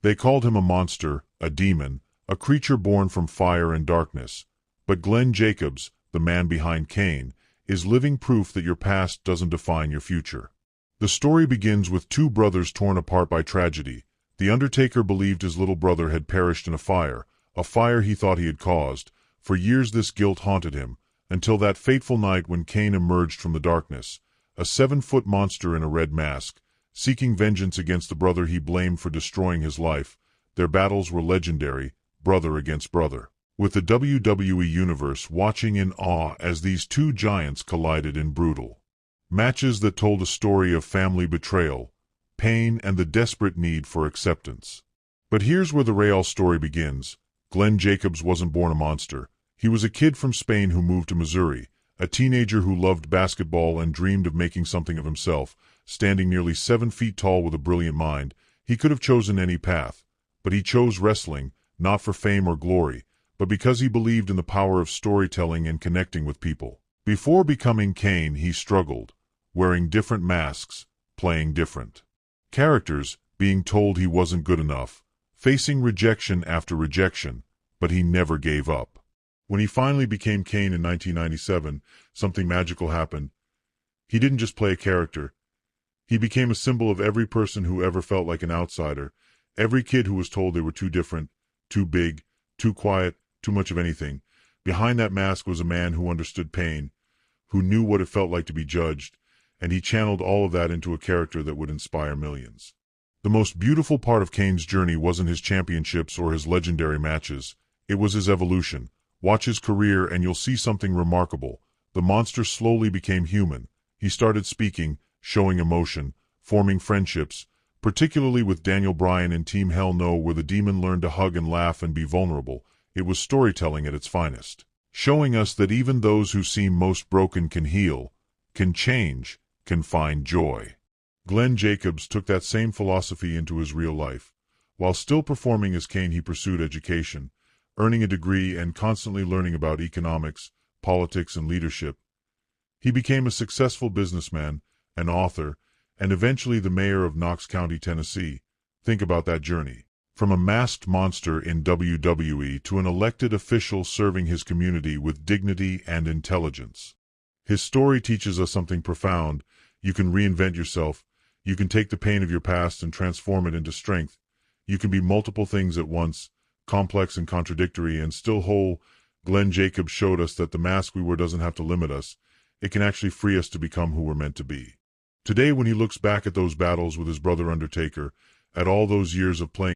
They called him a monster, a demon, a creature born from fire and darkness. But Glenn Jacobs, the man behind Kane, is living proof that your past doesn't define your future. The story begins with two brothers torn apart by tragedy. The Undertaker believed his little brother had perished in a fire he thought he had caused. For years this guilt haunted him, until that fateful night when Kane emerged from the darkness, a 7-foot monster in a red mask, seeking vengeance against the brother he blamed for destroying his life. Their battles were legendary, brother against brother, with the WWE Universe watching in awe as these two giants collided in brutal matches that told a story of family betrayal, pain, and the desperate need for acceptance. But here's where the real story begins. Glenn Jacobs wasn't born a monster. He was a kid from Spain who moved to Missouri, a teenager who loved basketball and dreamed of making something of himself. Standing nearly 7 feet tall with a brilliant mind, he could have chosen any path, but he chose wrestling, not for fame or glory, but because he believed in the power of storytelling and connecting with people. Before becoming Kane, he struggled, wearing different masks, playing different characters, being told he wasn't good enough, facing rejection after rejection, but he never gave up. When he finally became Kane in 1997, something magical happened. He didn't just play a character. He became a symbol of every person who ever felt like an outsider, every kid who was told they were too different, too big, too quiet, too much of anything. Behind that mask was a man who understood pain, who knew what it felt like to be judged, and he channeled all of that into a character that would inspire millions. The most beautiful part of Kane's journey wasn't his championships or his legendary matches. It was his evolution. Watch his career and you'll see something remarkable. The monster slowly became human. He started speaking, showing emotion, forming friendships, particularly with Daniel Bryan and Team Hell No, where the demon learned to hug and laugh and be vulnerable. It was storytelling at its finest, showing us that even those who seem most broken can heal, can change, can find joy. Glenn Jacobs took that same philosophy into his real life. While still performing as Kane, he pursued education, earning a degree and constantly learning about economics, politics, and leadership. He became a successful businessman, an author, and eventually the mayor of Knox County, Tennessee. Think about that journey. From a masked monster in WWE to an elected official serving his community with dignity and intelligence. His story teaches us something profound. You can reinvent yourself. You can take the pain of your past and transform it into strength. You can be multiple things at once, complex and contradictory, and still whole. Glenn Jacobs showed us that the mask we wear doesn't have to limit us. It can actually free us to become who we're meant to be. Today, when he looks back at those battles with his brother Undertaker, at all those years of playing